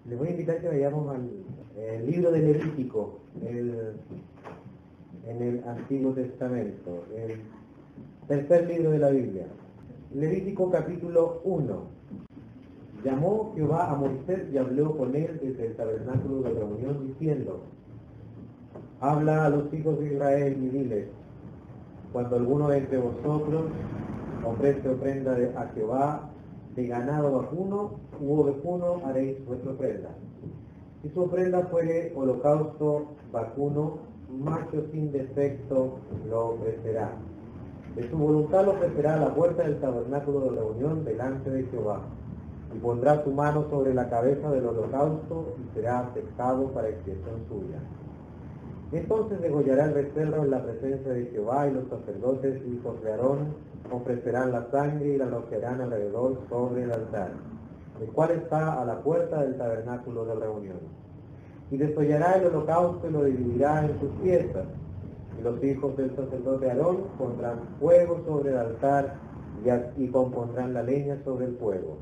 Les voy a invitar que vayamos al libro de Levítico, en el Antiguo Testamento, el tercer libro de la Biblia. Levítico capítulo 1. Llamó Jehová a Moisés y habló con él desde el tabernáculo de reunión diciendo: habla a los hijos de Israel y diles: cuando alguno de entre vosotros ofrece ofrenda a Jehová de ganado vacuno u ovejuno, haréis vuestra ofrenda. Si su ofrenda fuere holocausto vacuno, macho sin defecto lo ofrecerá. De su voluntad lo ofrecerá a la puerta del tabernáculo de reunión delante de Jehová, y pondrá su mano sobre la cabeza del holocausto y será aceptado para expiación suya. Entonces degollará el becerro en la presencia de Jehová, y los sacerdotes hijos de Aarón ofrecerán la sangre y la rociarán alrededor sobre el altar, el cual está a la puerta del tabernáculo de reunión. Y desollará el holocausto y lo dividirá en sus piezas. Y los hijos del sacerdote Aarón pondrán fuego sobre el altar y compondrán la leña sobre el fuego.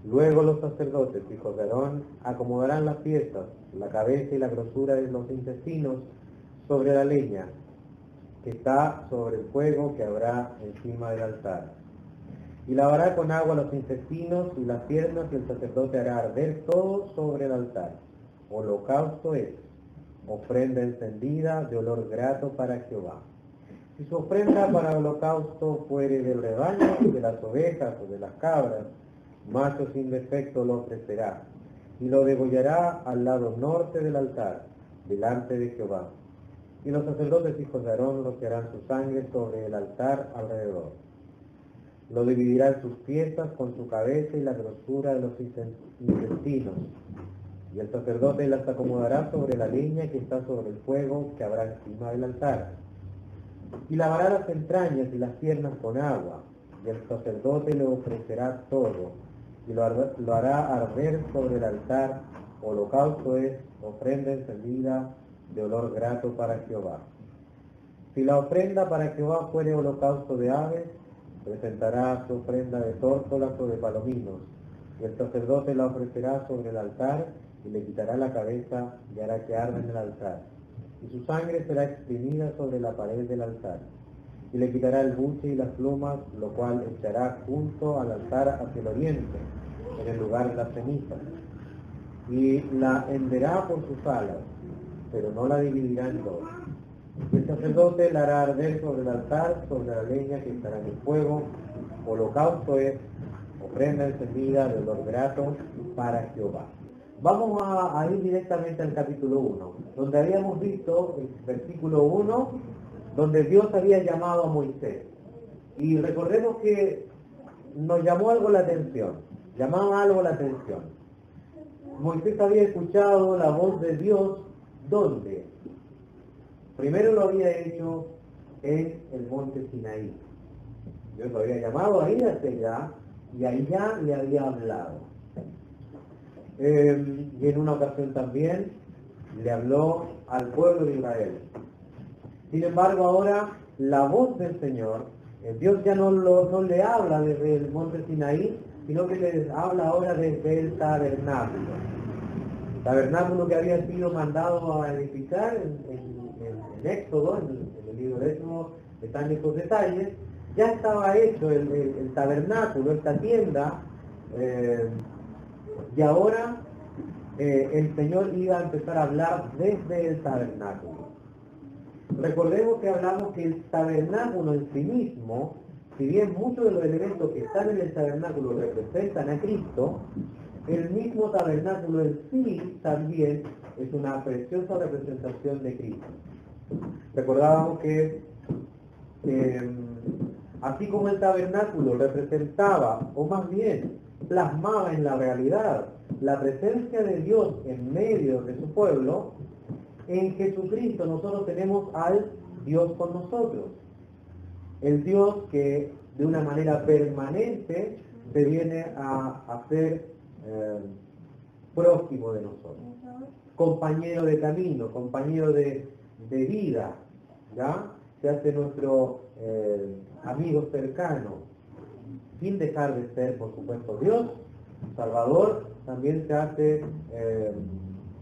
Luego los sacerdotes, hijos de Aarón, acomodarán las piezas, la cabeza y la grosura de los intestinos sobre la leña que está sobre el fuego que habrá encima del altar. Y lavará con agua los intestinos y las piernas, y el sacerdote hará arder todo sobre el altar. Holocausto es ofrenda encendida de olor grato para Jehová. Si su ofrenda para holocausto fuere del rebaño, de las ovejas o de las cabras, macho sin defecto lo ofrecerá, y lo degollará al lado norte del altar, delante de Jehová. Y los sacerdotes hijos de Aarón rociarán su sangre sobre el altar alrededor. Lo dividirá en sus piezas con su cabeza y la grosura de los intestinos. Y el sacerdote las acomodará sobre la leña que está sobre el fuego que habrá encima del altar. Y lavará las entrañas y las piernas con agua, y el sacerdote le ofrecerá todo, y lo hará arder sobre el altar. Holocausto es ofrenda encendida de olor grato para Jehová. Si la ofrenda para Jehová fuere holocausto de aves, presentará su ofrenda de tórtolas o de palominos, y el sacerdote la ofrecerá sobre el altar, y le quitará la cabeza y hará que arda en el altar. Y su sangre será exprimida sobre la pared del altar. Y le quitará el buche y las plumas, lo cual echará junto al altar hacia el oriente, en el lugar de las cenizas. Y la henderá por sus alas, pero no la dividirá en dos. Y el sacerdote la hará arder sobre el altar, sobre la leña que estará en el fuego. Holocausto es ofrenda encendida de olor grato para Jehová. Vamos a ir directamente al capítulo 1, donde habíamos visto el versículo 1, donde Dios había llamado a Moisés. Y recordemos que nos llamó algo la atención, llamaba algo la atención. Moisés había escuchado la voz de Dios, ¿dónde? Primero lo había hecho en el monte Sinaí. Dios lo había llamado a ir hacia allá, y ahí ya le había hablado. Y en una ocasión también le habló al pueblo de Israel. Sin embargo, ahora la voz del Señor, Dios ya no le habla desde el monte Sinaí, sino que les habla ahora desde el tabernáculo. El tabernáculo que había sido mandado a edificar en Éxodo, en el libro de Éxodo, están estos detalles. Ya estaba hecho el tabernáculo, esta tienda, y ahora el Señor iba a empezar a hablar desde el tabernáculo. Recordemos que hablamos que el tabernáculo en sí mismo, si bien muchos de los elementos que están en el tabernáculo representan a Cristo, el mismo tabernáculo en sí también es una preciosa representación de Cristo. Recordábamos que así como el tabernáculo representaba, o más bien plasmaba en la realidad la presencia de Dios en medio de su pueblo, en Jesucristo nosotros tenemos al Dios con nosotros. El Dios que de una manera permanente se viene a hacer próximo de nosotros, compañero de camino, compañero de vida, ¿ya? Se hace nuestro amigo cercano, sin dejar de ser, por supuesto, Dios, Salvador, también se hace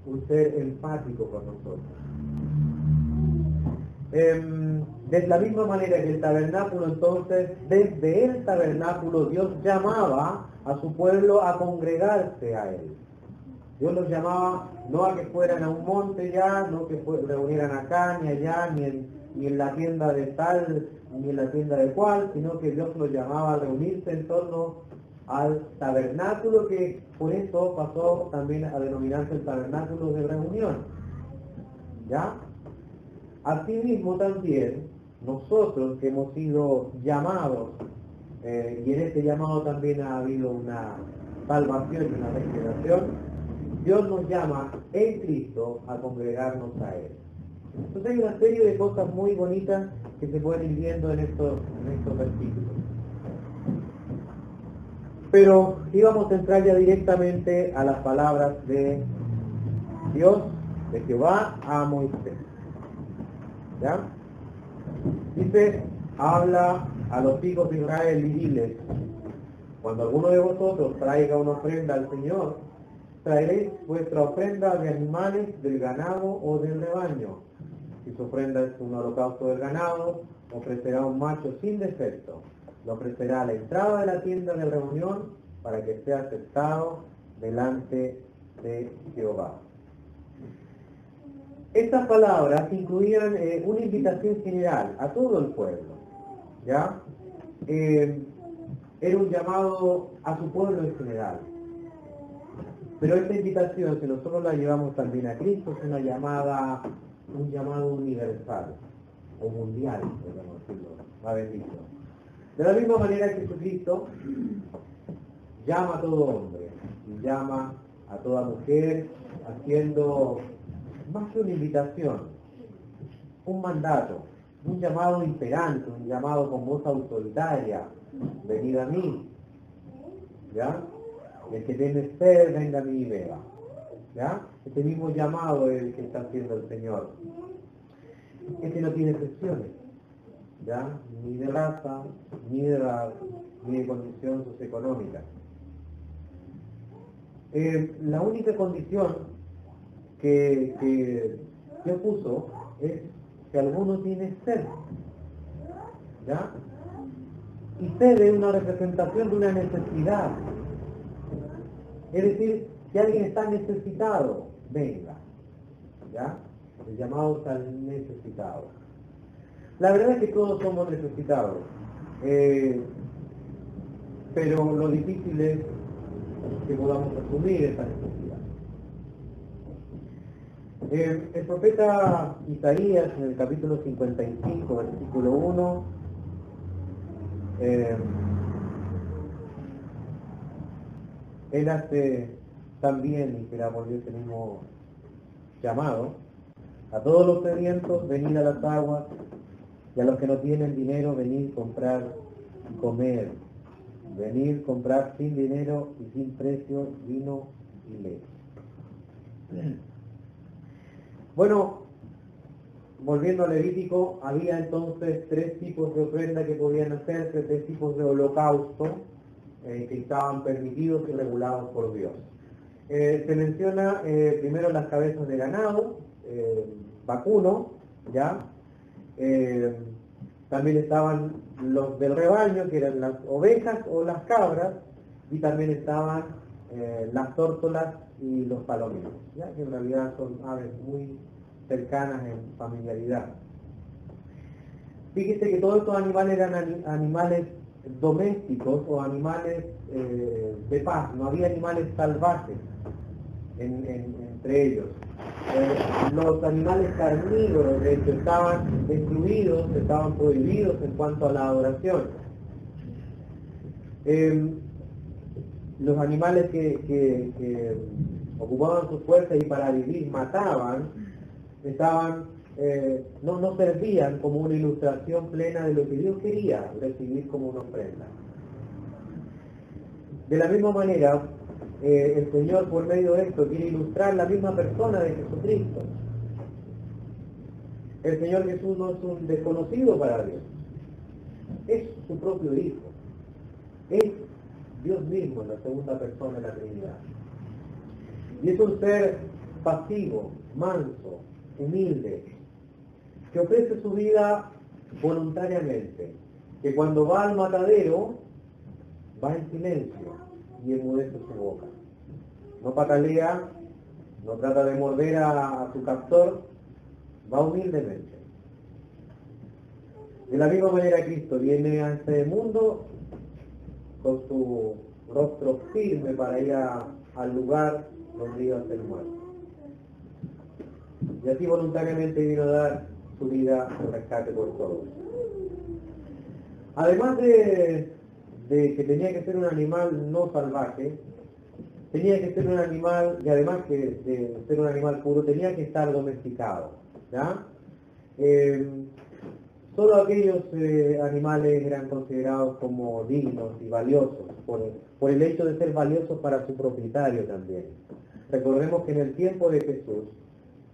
un ser empático con nosotros. De la misma manera que el tabernáculo, entonces, desde el tabernáculo Dios llamaba a su pueblo a congregarse a él. Dios los llamaba no a que fueran a un monte ya, no que reunieran acá, ni allá, ni en la tienda de tal, ni en la tienda de cual, sino que Dios los llamaba a reunirse en torno al tabernáculo, que por eso pasó también a denominarse el tabernáculo de reunión. ¿Ya? Asimismo también, nosotros que hemos sido llamados, y en este llamado también ha habido una salvación y una regeneración, Dios nos llama en Cristo a congregarnos a Él. Entonces hay una serie de cosas muy bonitas que se pueden ir viendo en estos versículos. Pero íbamos a entrar ya directamente a las palabras de Dios, de Jehová a Moisés. ¿Ya? Dice, habla a los hijos de Israel y diles, cuando alguno de vosotros traiga una ofrenda al Señor, traeréis vuestra ofrenda de animales del ganado o del rebaño. Si su ofrenda es un holocausto del ganado, ofrecerá un macho sin defecto. Lo ofrecerá a la entrada de la tienda de reunión para que sea aceptado delante de Jehová. Estas palabras incluían una invitación general a todo el pueblo. ¿Ya? Era un llamado a su pueblo en general. Pero esta invitación, si nosotros la llevamos también a Cristo, es un llamado universal o mundial, podemos decirlo, más bendito. De la misma manera que Jesucristo llama a todo hombre y llama a toda mujer, haciendo más que una invitación, un mandato, un llamado imperante, un llamado con voz autoritaria, venid a mí, ¿ya? El que tiene sed, venga a mí y beba. ¿Ya? Este mismo llamado es el que está haciendo el Señor. Este no tiene excepciones, ¿ya? Ni de raza, ni de edad, ni de condición socioeconómica. La única condición que puso es que alguno tiene sed. ¿Ya? Y sed es una representación de una necesidad. Es decir, si alguien está necesitado, venga. ¿Ya? El llamado está al necesitado. La verdad es que todos somos necesitados. Pero lo difícil es que podamos asumir esa necesidad. El profeta Isaías, en el capítulo 55, versículo 1, él hace también, y será por Dios el mismo llamado, a todos los sedientos, venid a las aguas, y a los que no tienen dinero, venid comprar y comer. Venid comprar sin dinero y sin precio vino y leche. Bueno, volviendo al Levítico, había entonces 3 tipos de ofrenda que podían hacerse, 3 tipos de holocausto que estaban permitidos y regulados por Dios. Se menciona primero las cabezas de ganado, vacuno, ¿ya? También estaban los del rebaño, que eran las ovejas o las cabras, y también estaban las tórtolas y los palominos, ¿ya? Que en realidad son aves muy cercanas en familiaridad. Fíjese que todos estos animales eran animales domésticos o animales de paz, no había animales salvajes entre ellos. Los animales carnívoros, de hecho, estaban excluidos, estaban prohibidos en cuanto a la adoración. Los animales que ocupaban su fuerza y para vivir mataban, no servían como una ilustración plena de lo que Dios quería recibir como una ofrenda. De la misma manera, el Señor por medio de esto quiere ilustrar la misma persona de Jesucristo. El Señor Jesús no es un desconocido para Dios, es su propio Hijo, es Dios mismo en la segunda persona de la Trinidad. Y es un ser pasivo, manso, humilde, que ofrece su vida voluntariamente, que cuando va al matadero, va en silencio y enmudece su boca. No patalea, no trata de morder a su captor, va humildemente. De la misma manera Cristo viene a este mundo con su rostro firme para ir al lugar donde iba a ser muerto. Y así voluntariamente vino a dar su vida en rescate por todos. Además de que tenía que ser un animal no salvaje, tenía que ser un animal, y además de ser un animal puro, tenía que estar domesticado, ¿ya? Solo aquellos animales eran considerados como dignos y valiosos, por el hecho de ser valiosos para su propietario también. Recordemos que en el tiempo de Jesús,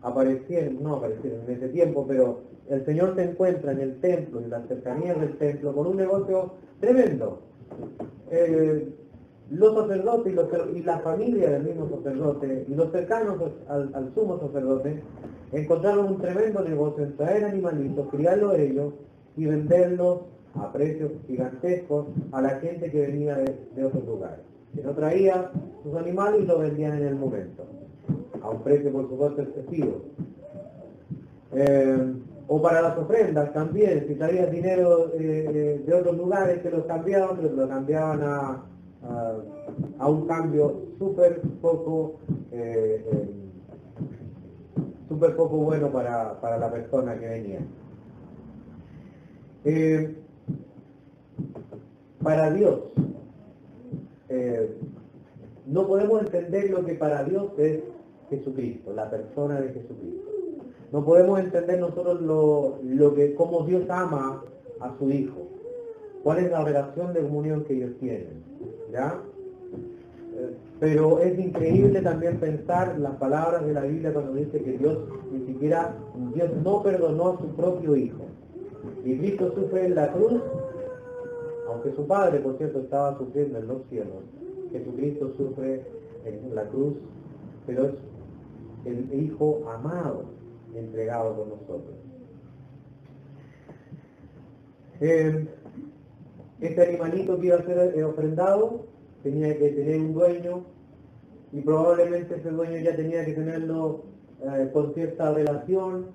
no aparecieron en ese tiempo, pero el Señor se encuentra en el templo, en las cercanías del templo, con un negocio tremendo. Los sacerdotes y la familia del mismo sacerdote y los cercanos al sumo sacerdote encontraron un tremendo negocio en traer animalitos, criarlos ellos y venderlos a precios gigantescos a la gente que venía de otros lugares. Que no traía sus animales y los vendían en el momento, a un precio por supuesto excesivo. O para las ofrendas también, si traías dinero de otros lugares que lo cambiaban a un cambio súper poco bueno para la persona que venía. Para Dios, no podemos entender lo que para Dios es Jesucristo, la persona de Jesucristo. No podemos entender nosotros cómo Dios ama a su Hijo, cuál es la relación de comunión que ellos tienen, ¿ya? Pero es increíble también pensar las palabras de la Biblia cuando dice que Dios no perdonó a su propio Hijo. Y Cristo sufre en la cruz, aunque su Padre, por cierto, estaba sufriendo en los cielos. Jesucristo sufre en la cruz, pero es el Hijo amado, entregado por nosotros. Este animalito que iba a ser ofrendado tenía que tener un dueño, y probablemente ese dueño ya tenía que tenerlo con cierta relación,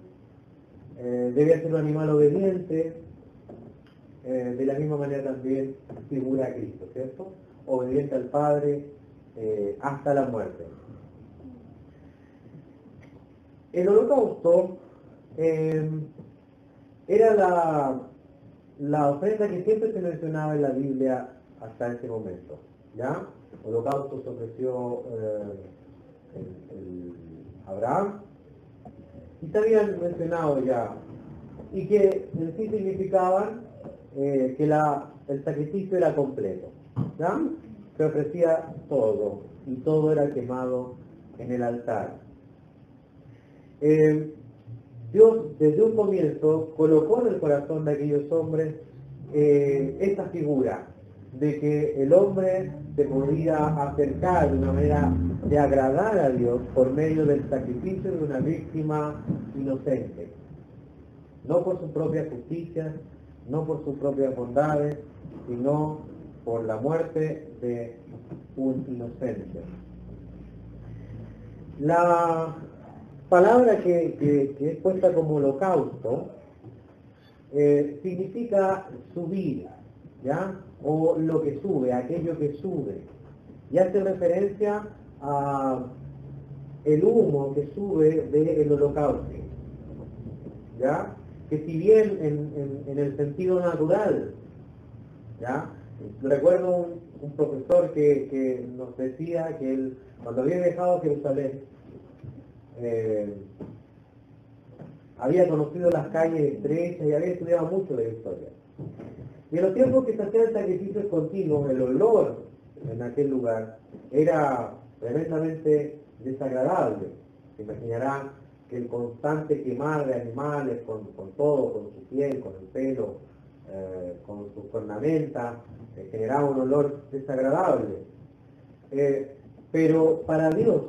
debía ser un animal obediente, de la misma manera también figura a Cristo, ¿cierto? Obediente al Padre hasta la muerte. El holocausto era la ofrenda que siempre se mencionaba en la Biblia hasta ese momento, ¿ya? El holocausto se ofreció Abraham, y se habían mencionado ya, y que en sí significaban que el sacrificio era completo, ¿ya? Se ofrecía todo, y todo era quemado en el altar. Dios desde un comienzo colocó en el corazón de aquellos hombres esta figura de que el hombre se podía acercar de una manera de agradar a Dios por medio del sacrificio de una víctima inocente, no por su propia justicia, no por sus propias bondades, sino por la muerte de un inocente. La palabra que es puesta como holocausto significa subir, ¿ya? O lo que sube, aquello que sube, y hace referencia a el humo que sube del holocausto, ¿ya? Que si bien en el sentido natural, ¿ya? Recuerdo un profesor que nos decía que él, cuando había dejado Jerusalén, había conocido las calles estrechas y había estudiado mucho de la historia. Y en los tiempos que se hacían sacrificios continuos, el olor en aquel lugar era tremendamente desagradable. Se imaginarán que el constante quemar de animales con todo, con su piel, con el pelo, con sus ornamentas, generaba un olor desagradable. Pero para Dios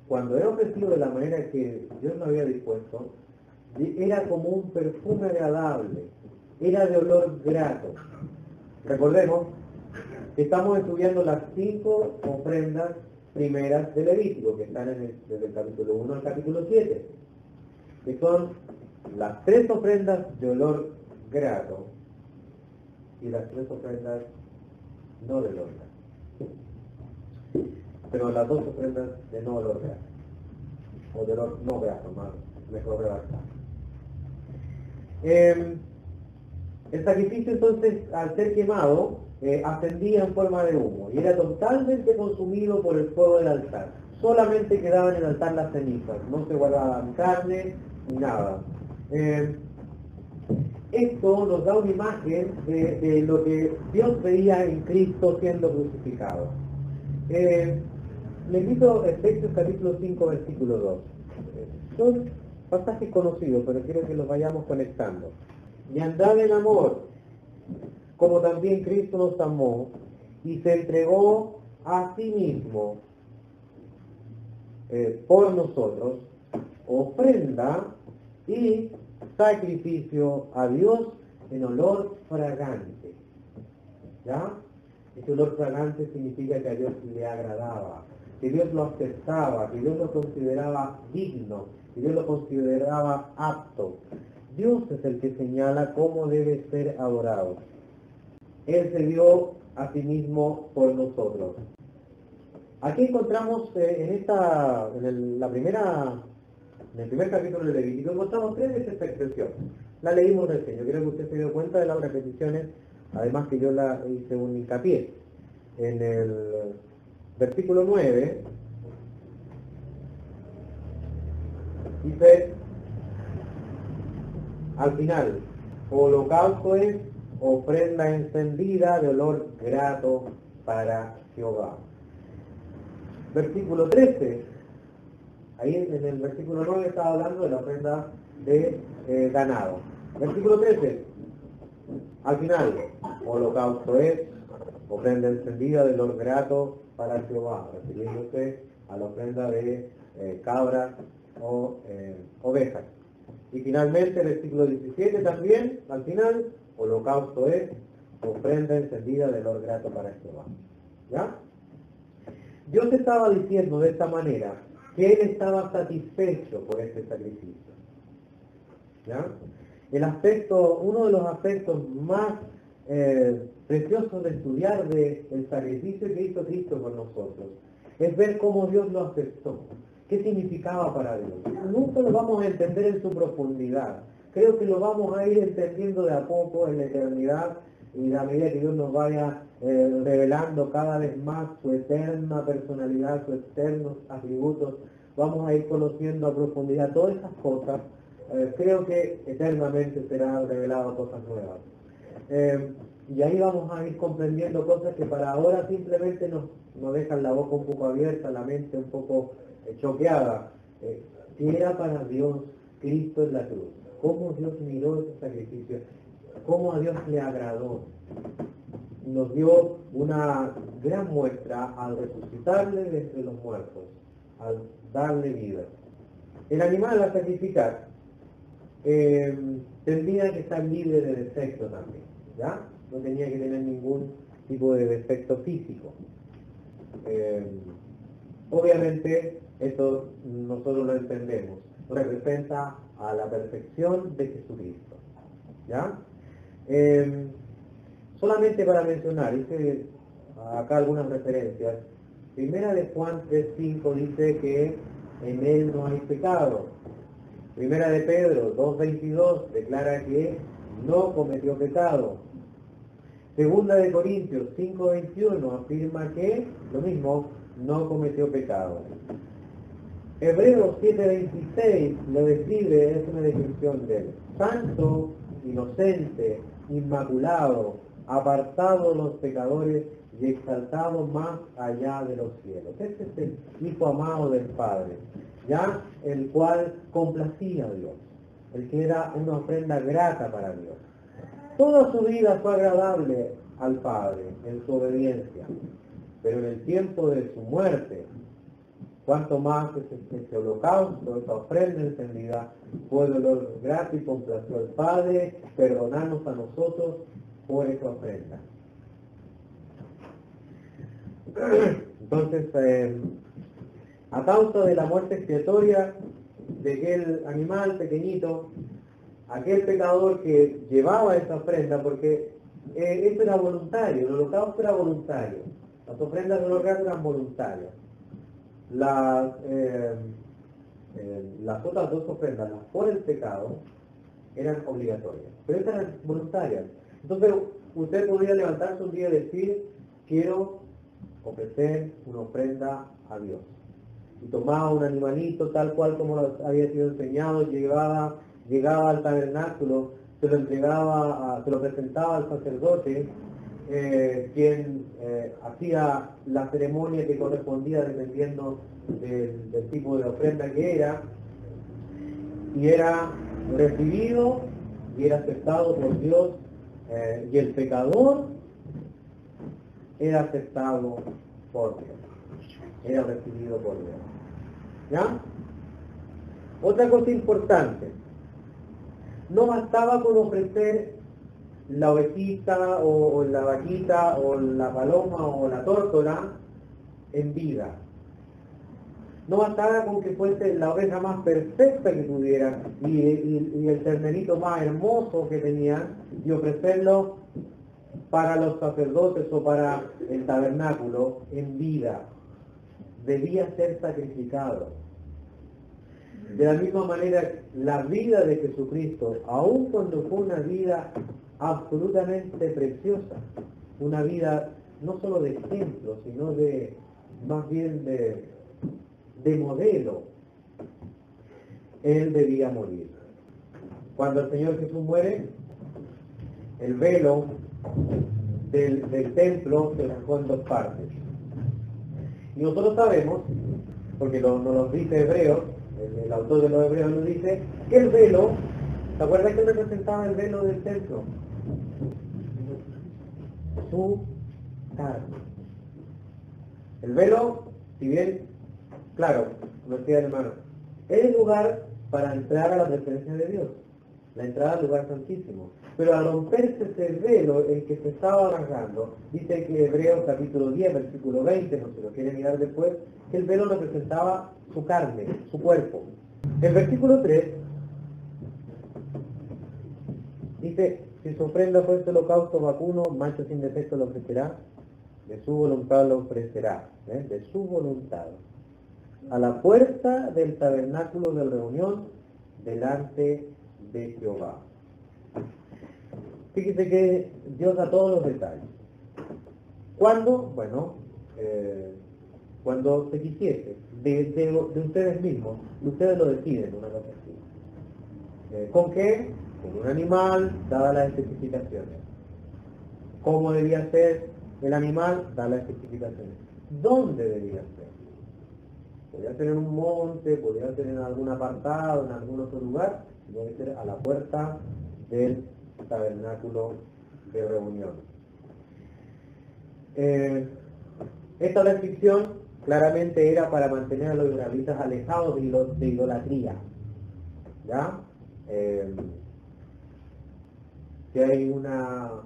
cuando era ofrecido de la manera que Dios lo había dispuesto, era como un perfume agradable, era de olor grato. Recordemos que estamos estudiando las 5 ofrendas primeras de Levítico, que están desde el capítulo 1 al capítulo 7, que son las 3 ofrendas de olor grato y las 3 ofrendas no de olor grato, pero las 2 ofrendas de no olor grato, o de olor no grato, más mejor redactado. El sacrificio entonces, al ser quemado, ascendía en forma de humo y era totalmente consumido por el fuego del altar. Solamente quedaba en el altar las cenizas, no se guardaban carne ni nada. Esto nos da una imagen de lo que Dios veía en Cristo siendo crucificado. Le invito a Efesios capítulo 5, versículo 2. Son pasajes conocidos, pero quiero que los vayamos conectando. Y andad en amor, como también Cristo nos amó y se entregó a sí mismo por nosotros, ofrenda y sacrificio a Dios en olor fragante. ¿Ya? Ese olor fragante significa que a Dios le agradaba, que Dios lo aceptaba, que Dios lo consideraba digno, que Dios lo consideraba apto. Dios es el que señala cómo debe ser adorado. Él se dio a sí mismo por nosotros. Aquí encontramos en el primer capítulo de Levítico, encontramos 3 veces esta expresión. La leímos recién, yo creo que usted se dio cuenta de las repeticiones, además que yo la hice un hincapié. En el versículo 9, dice, al final, holocausto es ofrenda encendida de olor grato para Jehová. Versículo 13, ahí en el versículo 9 estaba hablando de la ofrenda de ganado. Versículo 13, al final, holocausto es ofrenda encendida de olor grato para Jehová, refiriéndose a la ofrenda de cabras o ovejas. Y finalmente, versículo 17 también, al final, holocausto es ofrenda encendida de olor grato para Jehová. ¿Ya? Dios estaba diciendo de esta manera que Él estaba satisfecho por este sacrificio. ¿Ya? Uno de los aspectos más preciosos de estudiar del sacrificio que hizo Cristo por nosotros es ver cómo Dios lo aceptó. ¿Qué significaba para Dios? Nunca lo vamos a entender en su profundidad. Creo que lo vamos a ir entendiendo de a poco en la eternidad y a medida que Dios nos vaya revelando cada vez más su eterna personalidad, sus eternos atributos, vamos a ir conociendo a profundidad todas esas cosas. Creo que eternamente será revelado cosas nuevas. Y ahí vamos a ir comprendiendo cosas que para ahora simplemente nos dejan la boca un poco abierta, la mente un poco choqueada. ¿Qué era para Dios Cristo en la cruz? ¿Cómo Dios miró ese sacrificio? ¿Cómo a Dios le agradó? Nos dio una gran muestra al resucitarle de entre los muertos, al darle vida. El animal a sacrificar tendría que estar libre de defecto también, ¿ya? No tenía que tener ningún tipo de defecto físico. Obviamente, esto nosotros lo entendemos, representa a la perfección de Jesucristo, ¿ya? Solamente para mencionar, hice acá algunas referencias. Primera de Juan 3:5 dice que en Él no hay pecado. Primera de Pedro 2:22 declara que no cometió pecado. Segunda de Corintios 5:21 afirma que, lo mismo, no cometió pecado. Hebreos 7:26 lo describe, es una descripción de él. Santo, inocente, inmaculado, apartado de los pecadores y exaltado más allá de los cielos. Este es el Hijo amado del Padre, ya el cual complacía a Dios, el que era una ofrenda grata para Dios. Toda su vida fue agradable al Padre en su obediencia, pero en el tiempo de su muerte, cuanto más este holocausto, esta ofrenda encendida, fue dolor grato y complació al Padre perdonarnos a nosotros por esa ofrenda. Entonces, a causa de la muerte expiatoria de aquel animal pequeñito, aquel pecador que llevaba esa ofrenda, porque esto era voluntario, el holocausto era voluntario, las ofrendas de holocausto eran voluntarias. Las otras dos ofrendas, las por el pecado, eran obligatorias, pero estas eran voluntarias. Entonces usted podría levantarse un día y decir, quiero ofrecer una ofrenda a Dios. Y tomaba un animalito tal cual como había sido enseñado, llegaba al tabernáculo, se lo presentaba al sacerdote, quien hacía la ceremonia que correspondía dependiendo del tipo de ofrenda que era, y era recibido y era aceptado por Dios, y el pecador era aceptado por Dios, era recibido por Dios. ¿Ya? Otra cosa importante, no bastaba con ofrecer la ovejita o la vaquita o la paloma o la tórtola en vida. No bastaba con que fuese la oveja más perfecta que tuviera y el ternerito más hermoso que tenían y ofrecerlo para los sacerdotes o para el tabernáculo en vida. Debía ser sacrificado. De la misma manera, la vida de Jesucristo, aun cuando fue una vida absolutamente preciosa, una vida no solo de ejemplo, sino más bien de modelo, Él debía morir. Cuando el Señor Jesús muere, el velo del templo se rasgó en dos partes. Y nosotros sabemos, porque nos lo dice Hebreos, el autor de los Hebreos nos dice, que el velo, ¿se acuerdan que representaba el velo del templo? Su carne. El velo, si bien, claro, como decía el hermano, es el lugar para entrar a la presencia de Dios, la entrada al lugar santísimo. Pero al romperse ese velo, el que se estaba rasgando, dice que Hebreos capítulo 10, versículo 20, no se lo quiere mirar después, que el velo representaba su carne, su cuerpo. El versículo 3 dice, si su ofrenda fuese holocausto vacuno, macho sin defecto lo ofrecerá, de su voluntad lo ofrecerá, de su voluntad, a la puerta del tabernáculo de reunión, delante de Jehová. Fíjese que Dios da todos los detalles. ¿Cuándo? Bueno, cuando se quisiese, de ustedes mismos, ustedes lo deciden, una cosa así. ¿Con qué? Con un animal, dadas las especificaciones. ¿Cómo debía ser el animal? Dadas las especificaciones. ¿Dónde debía ser? Podría ser en un monte, podría ser en algún apartado, en algún otro lugar, debe ser a la puerta del tabernáculo de reunión. Esta restricción claramente era para mantener a los israelitas alejados de idolatría. ¿Ya? Que hay una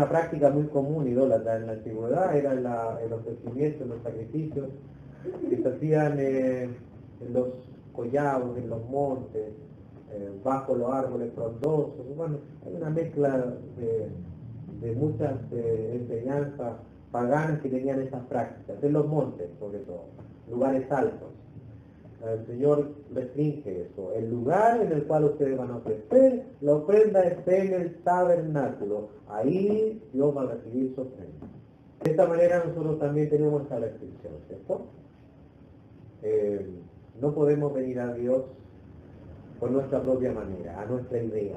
práctica muy común idólatra en la antigüedad, era el ofrecimiento, los sacrificios que se hacían en los collados, en los montes, bajo los árboles frondosos. Bueno, hay una mezcla de muchas enseñanzas paganas que tenían esas prácticas, en los montes sobre todo, lugares altos. El Señor restringe eso. El lugar en el cual ustedes van a ofrecer la ofrenda es en el tabernáculo. Ahí Dios va a recibir su ofrenda. De esta manera nosotros también tenemos esta restricción, ¿cierto? No podemos venir a Dios por nuestra propia manera, a nuestra idea.